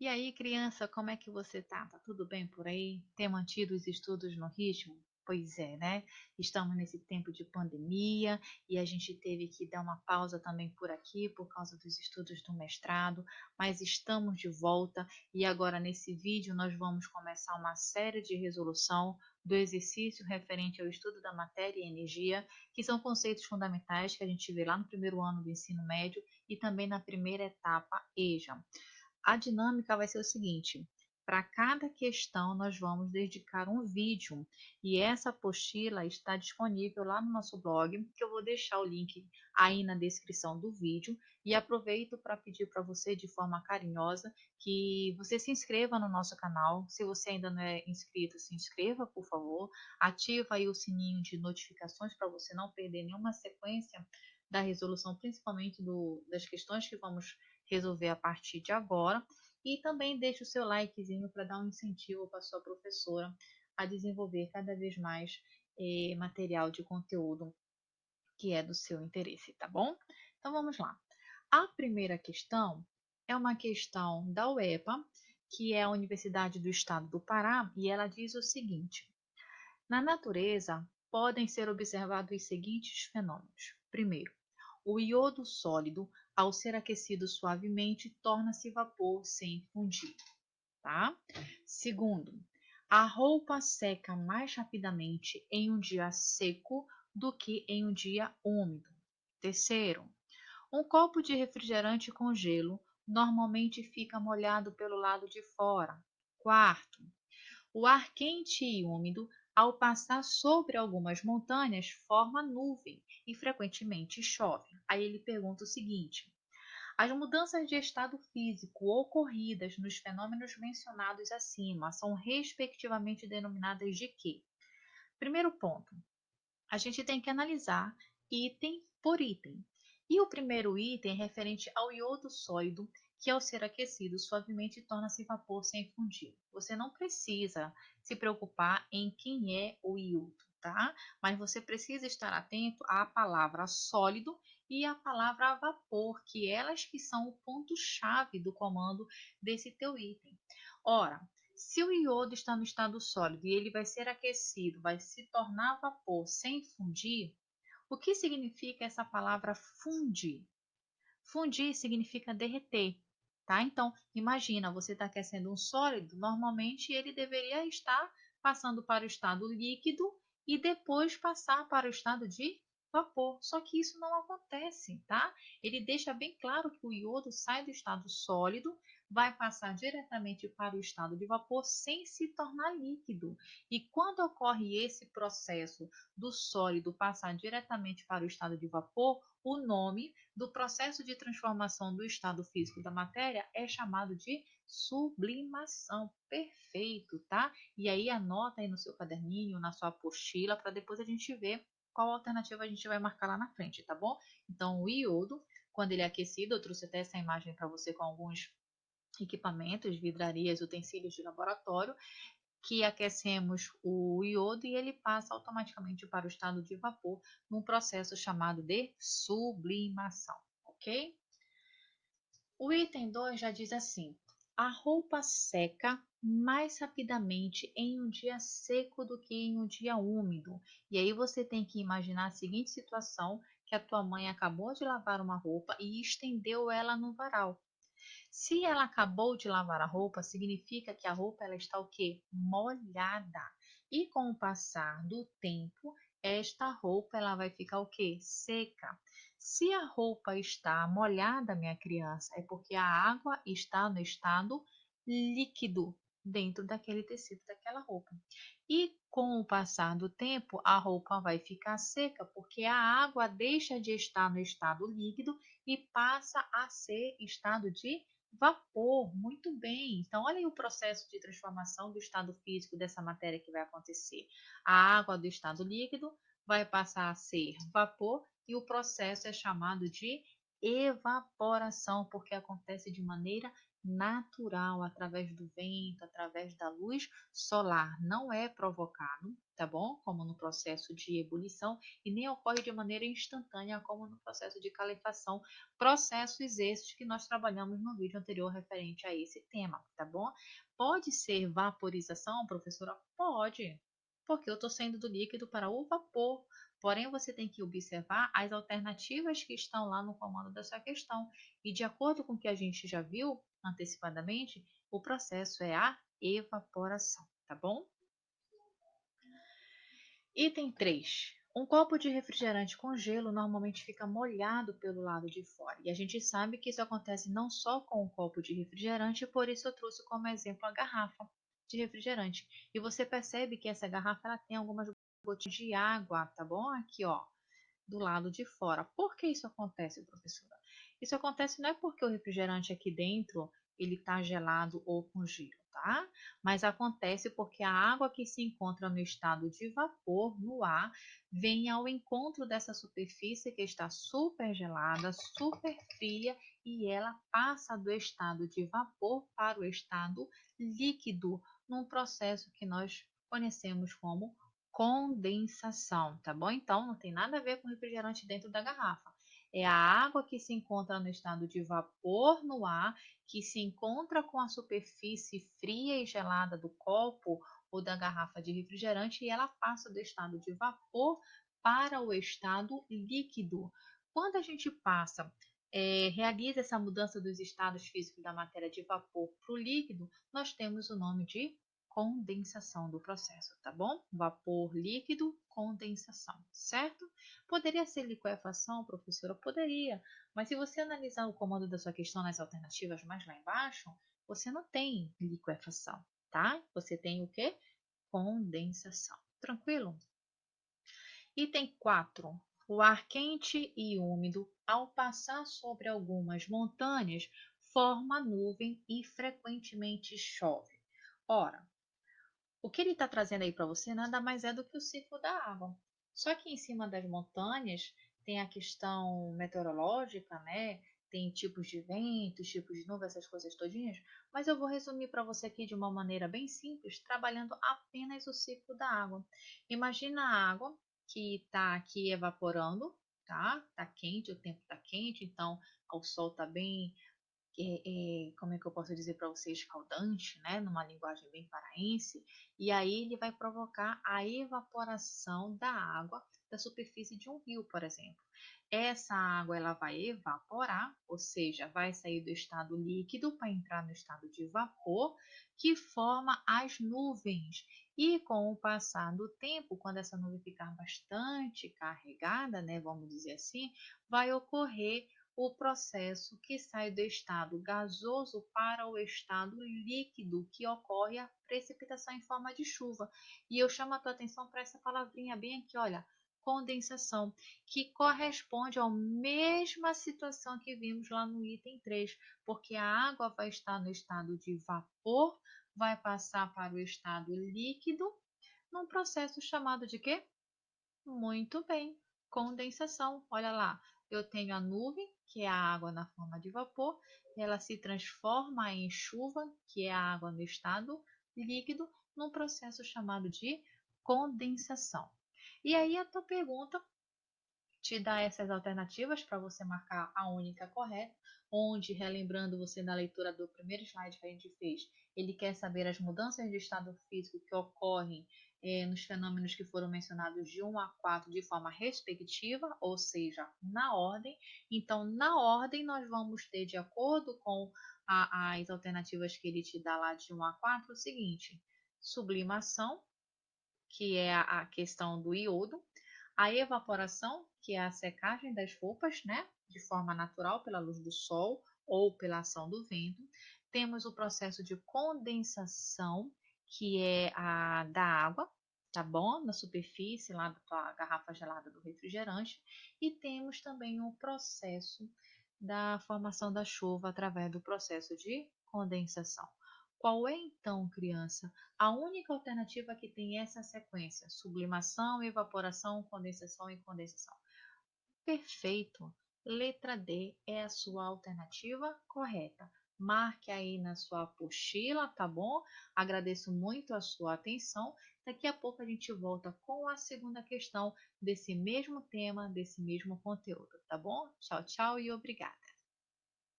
E aí, criança, como é que você tá? Tá tudo bem por aí? Tem mantido os estudos no ritmo? Pois é, né? Estamos nesse tempo de pandemia e a gente teve que dar uma pausa também por aqui por causa dos estudos do mestrado, mas estamos de volta e agora nesse vídeo nós vamos começar uma série de resolução do exercício referente ao estudo da matéria e energia, que são conceitos fundamentais que a gente vê lá no primeiro ano do ensino médio e também na primeira etapa EJA. A dinâmica vai ser o seguinte: para cada questão nós vamos dedicar um vídeo e essa apostila está disponível lá no nosso blog, que eu vou deixar o link aí na descrição do vídeo e aproveito para pedir para você de forma carinhosa que você se inscreva no nosso canal. Se você ainda não é inscrito, se inscreva, por favor. Ativa aí o sininho de notificações para você não perder nenhuma sequência da resolução, principalmente das questões que vamos resolver a partir de agora. E também deixe o seu likezinho para dar um incentivo para sua professora a desenvolver cada vez mais material de conteúdo que é do seu interesse, tá bom? Então vamos lá. A primeira questão é uma questão da UEPA, que é a Universidade do Estado do Pará, e ela diz o seguinte: na natureza podem ser observados os seguintes fenômenos. Primeiro, o iodo sólido, ao ser aquecido suavemente, torna-se vapor sem fundir, tá? Segundo, a roupa seca mais rapidamente em um dia seco do que em um dia úmido. Terceiro, um copo de refrigerante com gelo normalmente fica molhado pelo lado de fora. Quarto, o ar quente e úmido, ao passar sobre algumas montanhas, forma nuvem e frequentemente chove. Aí ele pergunta o seguinte: as mudanças de estado físico ocorridas nos fenômenos mencionados acima são respectivamente denominadas de quê? Primeiro ponto, a gente tem que analisar item por item. E o primeiro item é referente ao iodo sólido, que ao ser aquecido suavemente torna-se vapor sem fundir. Você não precisa se preocupar em quem é o iodo, tá? Mas você precisa estar atento à palavra sólido e à palavra vapor, que elas que são o ponto-chave do comando desse teu item. Ora, se o iodo está no estado sólido e ele vai ser aquecido, vai se tornar vapor sem fundir, o que significa essa palavra fundir? Fundir significa derreter, tá? Então, imagina, você está aquecendo um sólido, normalmente ele deveria estar passando para o estado líquido e depois passar para o estado de vapor. Só que isso não acontece, tá? Ele deixa bem claro que o iodo sai do estado sólido, vai passar diretamente para o estado de vapor sem se tornar líquido. E quando ocorre esse processo do sólido passar diretamente para o estado de vapor, o nome do processo de transformação do estado físico da matéria é chamado de sublimação. Perfeito, tá? E aí anota aí no seu caderninho, na sua apostila, para depois a gente ver qual alternativa a gente vai marcar lá na frente, tá bom? Então, o iodo, quando ele é aquecido, eu trouxe até essa imagem para você com alguns equipamentos, vidrarias, utensílios de laboratório, que aquecemos o iodo e ele passa automaticamente para o estado de vapor num processo chamado de sublimação, ok? O item 2 já diz assim: a roupa seca mais rapidamente em um dia seco do que em um dia úmido. E aí você tem que imaginar a seguinte situação, que a tua mãe acabou de lavar uma roupa e estendeu ela no varal. Se ela acabou de lavar a roupa, significa que a roupa ela está o quê? Molhada. E com o passar do tempo, esta roupa ela vai ficar o quê? Seca. Se a roupa está molhada, minha criança, é porque a água está no estado líquido dentro daquele tecido daquela roupa. E com o passar do tempo, a roupa vai ficar seca, porque a água deixa de estar no estado líquido e passa a ser estado de vapor. Muito bem. Então, olha aí o processo de transformação do estado físico dessa matéria que vai acontecer. A água do estado líquido vai passar a ser vapor e o processo é chamado de evaporação, porque acontece de maneira natural, através do vento, através da luz solar. Não é provocado, tá bom? Como no processo de ebulição, e nem ocorre de maneira instantânea, como no processo de calefação. Processos esses que nós trabalhamos no vídeo anterior referente a esse tema, tá bom? Pode ser vaporização, professora? Pode, porque eu estou saindo do líquido para o vapor. Porém, você tem que observar as alternativas que estão lá no comando dessa questão. E de acordo com o que a gente já viu antecipadamente, o processo é a evaporação, tá bom? Item 3. Um copo de refrigerante com gelo normalmente fica molhado pelo lado de fora. E a gente sabe que isso acontece não só com o copo de refrigerante, por isso eu trouxe como exemplo a garrafa de refrigerante. E você percebe que essa garrafa ela tem algumas gotinhas de água, tá bom? Aqui, ó, do lado de fora. Por que isso acontece, professora? Isso acontece não é porque o refrigerante aqui dentro ele está gelado ou com gelo, tá? Mas acontece porque a água que se encontra no estado de vapor no ar vem ao encontro dessa superfície que está super gelada, super fria e ela passa do estado de vapor para o estado líquido num processo que nós conhecemos como condensação, tá bom? Então, não tem nada a ver com refrigerante dentro da garrafa. É a água que se encontra no estado de vapor no ar, que se encontra com a superfície fria e gelada do copo ou da garrafa de refrigerante e ela passa do estado de vapor para o estado líquido. Quando a gente realiza essa mudança dos estados físicos da matéria de vapor para o líquido, nós temos o nome de condensação do processo, tá bom? Vapor líquido, condensação, certo? Poderia ser liquefação, professora? Poderia, mas se você analisar o comando da sua questão nas alternativas mais lá embaixo, você não tem liquefação, tá? Você tem o quê? Condensação. Tranquilo? Item 4. O ar quente e úmido, ao passar sobre algumas montanhas, forma nuvem e frequentemente chove. Ora, o que ele está trazendo aí para você nada mais é do que o ciclo da água. Só que em cima das montanhas tem a questão meteorológica, né? Tem tipos de ventos, tipos de nuvem, essas coisas todinhas. Mas eu vou resumir para você aqui de uma maneira bem simples, trabalhando apenas o ciclo da água. Imagina a água que está aqui evaporando, tá? Tá quente, o tempo tá quente, então o sol tá bem como é que eu posso dizer para você, escaldante, né, numa linguagem bem paraense, e aí ele vai provocar a evaporação da água da superfície de um rio, por exemplo. Essa água ela vai evaporar, ou seja, vai sair do estado líquido para entrar no estado de vapor, que forma as nuvens. E com o passar do tempo, quando essa nuvem ficar bastante carregada, né, vamos dizer assim, vai ocorrer o processo que sai do estado gasoso para o estado líquido, que ocorre a precipitação em forma de chuva. E eu chamo a tua atenção para essa palavrinha bem aqui, olha, condensação, que corresponde à mesma situação que vimos lá no item 3, porque a água vai estar no estado de vapor, vai passar para o estado líquido, num processo chamado de quê? Muito bem, condensação. Olha lá, eu tenho a nuvem, que é a água na forma de vapor, ela se transforma em chuva, que é a água no estado líquido, num processo chamado de condensação. E aí a tua pergunta te dá essas alternativas para você marcar a única correta, onde, relembrando você na leitura do primeiro slide que a gente fez, ele quer saber as mudanças de estado físico que ocorrem nos fenômenos que foram mencionados de 1 a 4 de forma respectiva, ou seja, na ordem. Então, na ordem, nós vamos ter, de acordo com as alternativas que ele te dá lá de 1 a 4, o seguinte: sublimação, que é a questão do iodo, a evaporação, que é a secagem das roupas, né, de forma natural pela luz do sol ou pela ação do vento. Temos o processo de condensação, que é a da água, tá bom? Na superfície lá da tua garrafa gelada do refrigerante. E temos também o processo da formação da chuva através do processo de condensação. Qual é então, criança, a única alternativa que tem essa sequência: sublimação, evaporação, condensação e condensação? Perfeito. Letra D é a sua alternativa correta. marque aí na sua apostila, tá bom? Agradeço muito a sua atenção. Daqui a pouco a gente volta com a segunda questão desse mesmo tema, desse mesmo conteúdo, tá bom? Tchau, tchau e obrigada.